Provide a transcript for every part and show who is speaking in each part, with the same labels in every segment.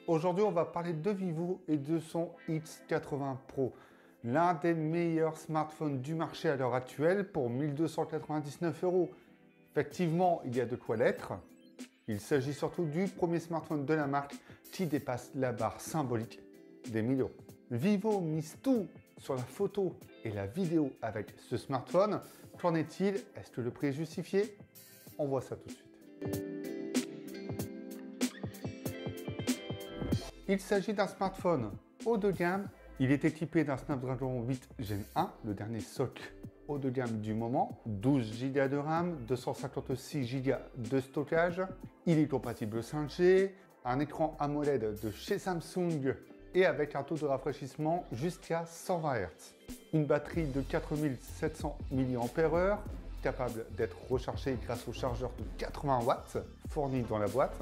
Speaker 1: Aujourd'hui, on va parler de Vivo et de son X80 Pro, l'un des meilleurs smartphones du marché à l'heure actuelle pour 1299 €. Effectivement, il y a de quoi l'être. Il s'agit surtout du premier smartphone de la marque qui dépasse la barre symbolique des 1000 €. Vivo mise tout sur la photo et la vidéo avec ce smartphone. Qu'en est-il? Est-ce que le prix est justifié? On voit ça tout de suite. Il s'agit d'un smartphone haut de gamme. Il est équipé d'un Snapdragon 8 Gen 1, le dernier socle haut de gamme du moment, 12 Go de RAM, 256 Go de stockage. Il est compatible 5G, un écran AMOLED de chez Samsung et avec un taux de rafraîchissement jusqu'à 120 Hz. Une batterie de 4700 mAh, capable d'être rechargée grâce au chargeur de 80 watts fourni dans la boîte.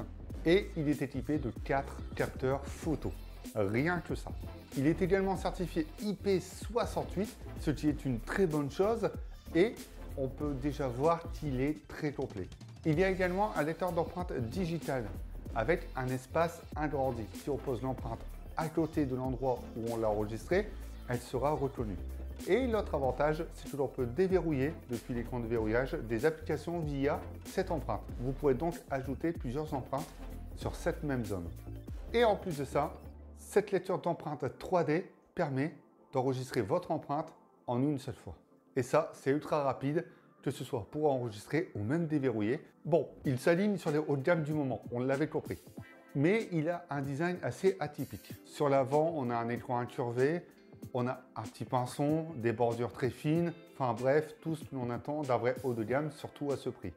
Speaker 1: Et il est équipé de 4 capteurs photo. Rien que ça. Il est également certifié IP68, ce qui est une très bonne chose et on peut déjà voir qu'il est très complet. Il y a également un lecteur d'empreintes digitales avec un espace agrandi. Si on pose l'empreinte à côté de l'endroit où on l'a enregistré, elle sera reconnue. Et l'autre avantage, c'est que l'on peut déverrouiller depuis l'écran de verrouillage des applications via cette empreinte. Vous pourrez donc ajouter plusieurs empreintes sur cette même zone. Et en plus de ça, cette lecture d'empreinte 3D permet d'enregistrer votre empreinte en une seule fois. Et ça, c'est ultra rapide, que ce soit pour enregistrer ou même déverrouiller. Bon, il s'aligne sur les hauts de gamme du moment, on l'avait compris. Mais il a un design assez atypique. Sur l'avant, on a un écran incurvé, on a un petit pinçon, des bordures très fines, enfin bref, tout ce que l'on attend d'un vrai haut de gamme, surtout à ce prix.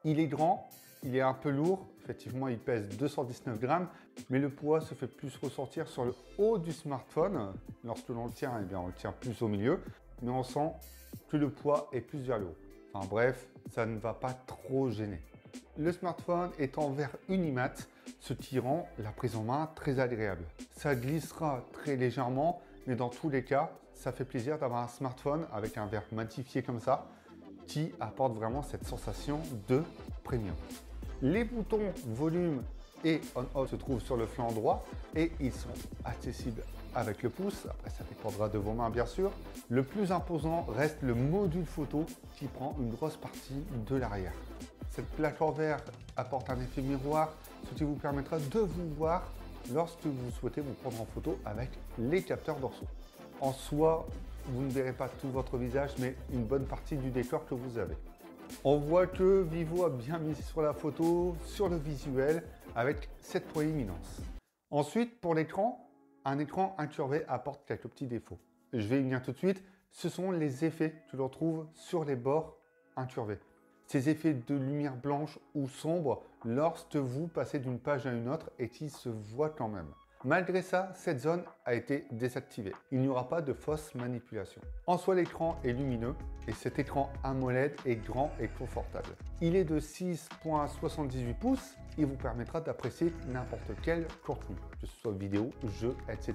Speaker 1: Il est grand, il est un peu lourd, effectivement il pèse 219 grammes, mais le poids se fait plus ressortir sur le haut du smartphone. Lorsque l'on le tient, eh bien, on le tient plus au milieu, mais on sent que le poids est plus vers le haut. Enfin bref, ça ne va pas trop gêner. Le smartphone est en verre Unimat, ce qui rend la prise en main très agréable. Ça glissera très légèrement, mais dans tous les cas, ça fait plaisir d'avoir un smartphone avec un verre matifié comme ça, qui apporte vraiment cette sensation de premium. Les boutons volume et on-off se trouvent sur le flanc droit et ils sont accessibles avec le pouce. Après, ça dépendra de vos mains, bien sûr. Le plus imposant reste le module photo qui prend une grosse partie de l'arrière. Cette plaque en verre apporte un effet miroir, ce qui vous permettra de vous voir lorsque vous souhaitez vous prendre en photo avec les capteurs dorsaux. En soi, vous ne verrez pas tout votre visage, mais une bonne partie du décor que vous avez. On voit que Vivo a bien misé sur la photo, sur le visuel, avec cette proéminence. Ensuite, pour l'écran, un écran incurvé apporte quelques petits défauts. Je vais y venir tout de suite. Ce sont les effets que l'on trouve sur les bords incurvés. Ces effets de lumière blanche ou sombre lorsque vous passez d'une page à une autre et qui se voient quand même. Malgré ça, cette zone a été désactivée. Il n'y aura pas de fausse manipulation. En soi, l'écran est lumineux et cet écran AMOLED est grand et confortable. Il est de 6,78 pouces. Il vous permettra d'apprécier n'importe quel contenu, que ce soit vidéo, jeu, etc.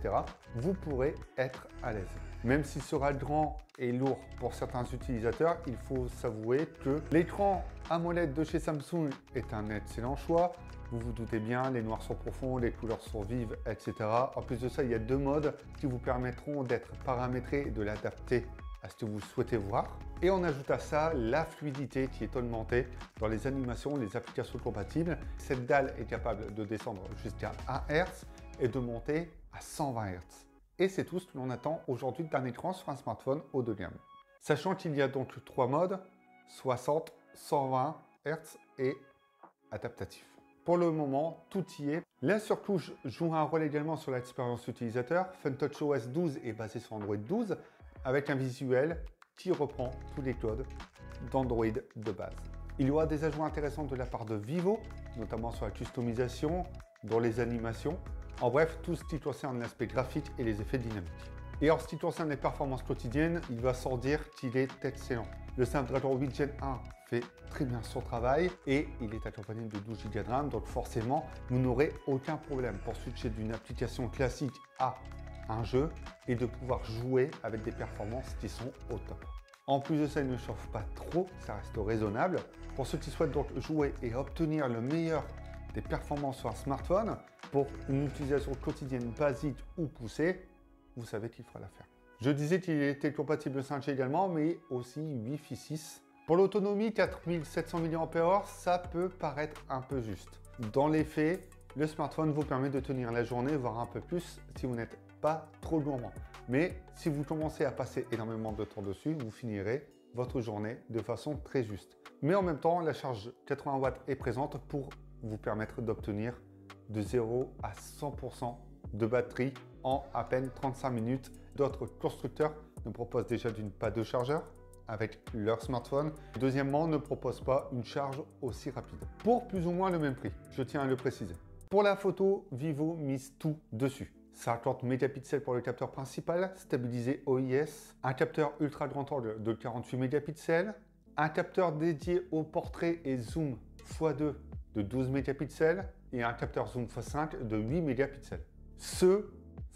Speaker 1: Vous pourrez être à l'aise. Même s'il sera grand et lourd pour certains utilisateurs, il faut s'avouer que l'écran AMOLED de chez Samsung est un excellent choix. Vous vous doutez bien, les noirs sont profonds, les couleurs sont vives, etc. En plus de ça, il y a deux modes qui vous permettront d'être paramétrés et de l'adapter à ce que vous souhaitez voir. Et on ajoute à ça la fluidité qui est augmentée dans les animations, les applications compatibles. Cette dalle est capable de descendre jusqu'à 1 Hz et de monter à 120 Hz. Et c'est tout ce que l'on attend aujourd'hui d'un écran sur un smartphone haut de gamme. Sachant qu'il y a donc trois modes, 60, 120 Hz et adaptatif. Pour le moment, tout y est. La surcouche joue un rôle également sur l'expérience utilisateur. FunTouchOS 12 est basé sur Android 12 avec un visuel qui reprend tous les codes d'Android de base. Il y aura des ajouts intéressants de la part de Vivo, notamment sur la customisation, dans les animations. En bref, tout ce qui concerne l'aspect graphique et les effets dynamiques. Et en ce qui concerne les performances quotidiennes, il va sans dire qu'il est excellent. Le Snapdragon 8 Gen 1 fait très bien son travail et il est accompagné de 12 Go de RAM, donc forcément, vous n'aurez aucun problème pour switcher d'une application classique à un jeu et de pouvoir jouer avec des performances qui sont au top. En plus de ça, il ne chauffe pas trop, ça reste raisonnable. Pour ceux qui souhaitent donc jouer et obtenir le meilleur des performances sur un smartphone, pour une utilisation quotidienne basique ou poussée, vous savez qu'il fera l'affaire. Je disais qu'il était compatible 5G également, mais aussi Wi-Fi 6. Pour l'autonomie, 4700 mAh, ça peut paraître un peu juste. Dans les faits, le smartphone vous permet de tenir la journée, voire un peu plus, si vous n'êtes pas trop gourmand. Mais si vous commencez à passer énormément de temps dessus, vous finirez votre journée de façon très juste. Mais en même temps, la charge 80 watts est présente pour vous permettre d'obtenir de 0 à 100% de batterie en à peine 35 minutes. D'autres constructeurs ne proposent déjà d'une pas de chargeur avec leur smartphone. Deuxièmement, ne proposent pas une charge aussi rapide. Pour plus ou moins le même prix, je tiens à le préciser. Pour la photo, Vivo mise tout dessus. 50 mégapixels pour le capteur principal, stabilisé OIS, un capteur ultra grand angle de 48 mégapixels, un capteur dédié au portrait et zoom x2 de 12 mégapixels et un capteur zoom x5 de 8 mégapixels. Ce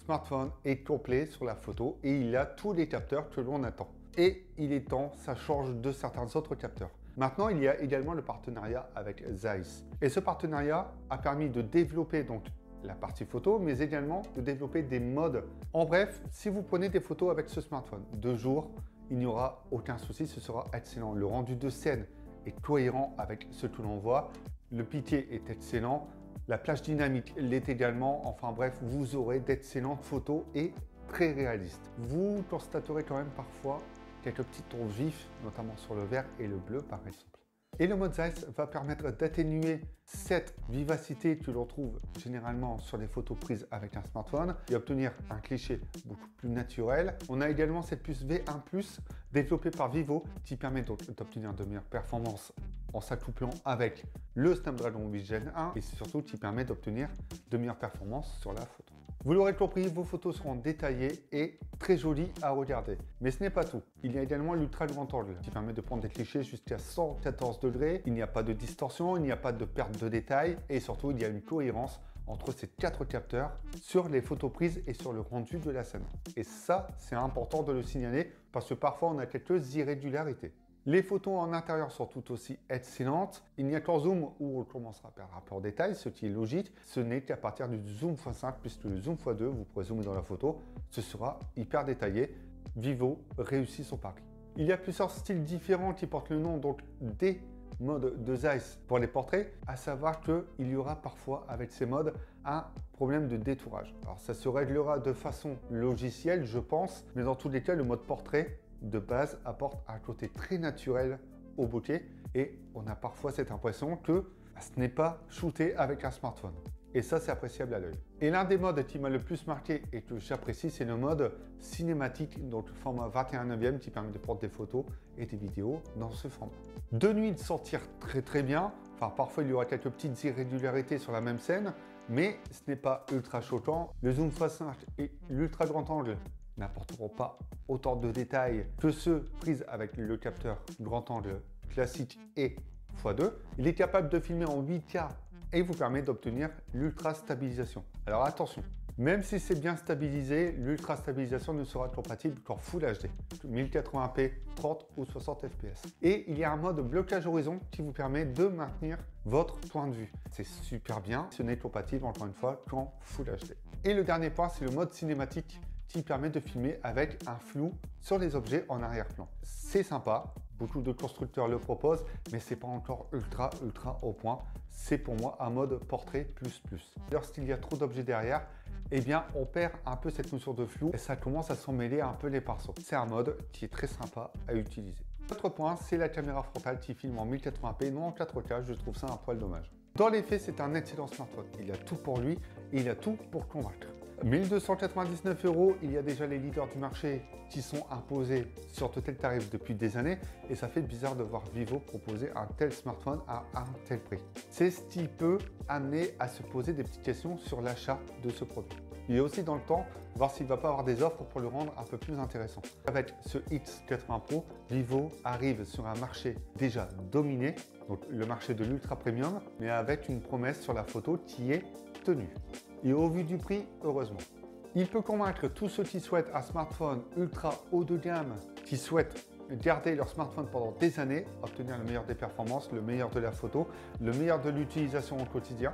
Speaker 1: smartphone est complet sur la photo et il a tous les capteurs que l'on attend. Et il est temps, ça change de certains autres capteurs. Maintenant, il y a également le partenariat avec Zeiss. Et ce partenariat a permis de développer donc la partie photo, mais également de développer des modes. En bref, si vous prenez des photos avec ce smartphone de jour, il n'y aura aucun souci, ce sera excellent. Le rendu de scène est cohérent avec ce que l'on voit. Le pitié est excellent. La plage dynamique l'est également. Enfin bref, vous aurez d'excellentes photos et très réalistes. Vous constaterez quand même parfois quelques petits tons vifs, notamment sur le vert et le bleu par exemple. Et le mode Zeiss va permettre d'atténuer cette vivacité que l'on trouve généralement sur les photos prises avec un smartphone et obtenir un cliché beaucoup plus naturel. On a également cette puce V1+, développée par Vivo, qui permet donc d'obtenir de meilleures performances en s'accouplant avec le Snapdragon 8 Gen 1 et surtout qui permet d'obtenir de meilleures performances sur la photo. Vous l'aurez compris, vos photos seront détaillées et très jolies à regarder. Mais ce n'est pas tout. Il y a également l'ultra grand angle qui permet de prendre des clichés jusqu'à 114 degrés. Il n'y a pas de distorsion, il n'y a pas de perte de détails et surtout il y a une cohérence entre ces 4 capteurs sur les photos prises et sur le rendu de la scène. Et ça, c'est important de le signaler parce que parfois on a quelques irrégularités. Les photos en intérieur sont tout aussi excellentes. Il n'y a qu'en zoom où on commencera à perdre un peu en détail, ce qui est logique. Ce n'est qu'à partir du zoom x5, puisque le zoom x2, vous pourrez zoomer dans la photo, ce sera hyper détaillé. Vivo réussit son pari. Il y a plusieurs styles différents qui portent le nom donc des modes de Zeiss pour les portraits, à savoir qu'il y aura parfois avec ces modes un problème de détourage. Alors ça se réglera de façon logicielle, je pense, mais dans tous les cas, le mode portrait de base apporte un côté très naturel au bokeh et on a parfois cette impression que ce n'est pas shooté avec un smartphone. Et ça, c'est appréciable à l'œil. Et l'un des modes qui m'a le plus marqué et que j'apprécie, c'est le mode cinématique, donc format 21/9 qui permet de prendre des photos et des vidéos dans ce format. De nuit, il s'en tire très bien. Enfin, parfois, il y aura quelques petites irrégularités sur la même scène, mais ce n'est pas ultra choquant. Le zoom x5 et l'ultra grand angle n'apporteront pas autant de détails que ceux pris avec le capteur grand angle classique et x2. Il est capable de filmer en 8K et vous permet d'obtenir l'ultra stabilisation. Alors attention, même si c'est bien stabilisé, l'ultra stabilisation ne sera compatible qu'en Full HD, 1080p, 30 ou 60 fps. Et il y a un mode blocage horizon qui vous permet de maintenir votre point de vue. C'est super bien, ce n'est compatible encore une fois qu'en Full HD. Et le dernier point, c'est le mode cinématique qui permet de filmer avec un flou sur les objets en arrière-plan. C'est sympa, beaucoup de constructeurs le proposent, mais c'est pas encore ultra au point. C'est pour moi un mode portrait plus. Lorsqu'il y a trop d'objets derrière, eh bien on perd un peu cette notion de flou et ça commence à s'en mêler un peu les pinceaux. C'est un mode qui est très sympa à utiliser. L'autre point, c'est la caméra frontale qui filme en 1080p, non en 4K, je trouve ça un poil dommage. Dans les faits, c'est un excellent smartphone. Il a tout pour lui et il a tout pour convaincre. 1299 €, il y a déjà les leaders du marché qui sont imposés sur de tels tarifs depuis des années et ça fait bizarre de voir Vivo proposer un tel smartphone à un tel prix. C'est ce qui peut amener à se poser des petites questions sur l'achat de ce produit. Il est aussi dans le temps, voir s'il ne va pas avoir des offres pour le rendre un peu plus intéressant. Avec ce X80 Pro, Vivo arrive sur un marché déjà dominé, donc le marché de l'ultra premium, mais avec une promesse sur la photo qui est tenue. Et au vu du prix, heureusement. Il peut convaincre tous ceux qui souhaitent un smartphone ultra haut de gamme, qui souhaitent garder leur smartphone pendant des années, obtenir le meilleur des performances, le meilleur de la photo, le meilleur de l'utilisation au quotidien.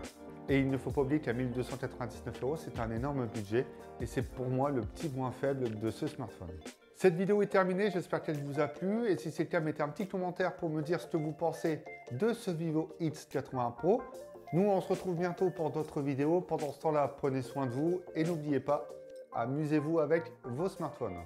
Speaker 1: Et il ne faut pas oublier qu'à 1 299 €, c'est un énorme budget et c'est pour moi le petit point faible de ce smartphone. Cette vidéo est terminée, j'espère qu'elle vous a plu et si c'est le cas, mettez un petit commentaire pour me dire ce que vous pensez de ce Vivo X80 Pro. Nous, on se retrouve bientôt pour d'autres vidéos. Pendant ce temps-là, prenez soin de vous et n'oubliez pas, amusez-vous avec vos smartphones.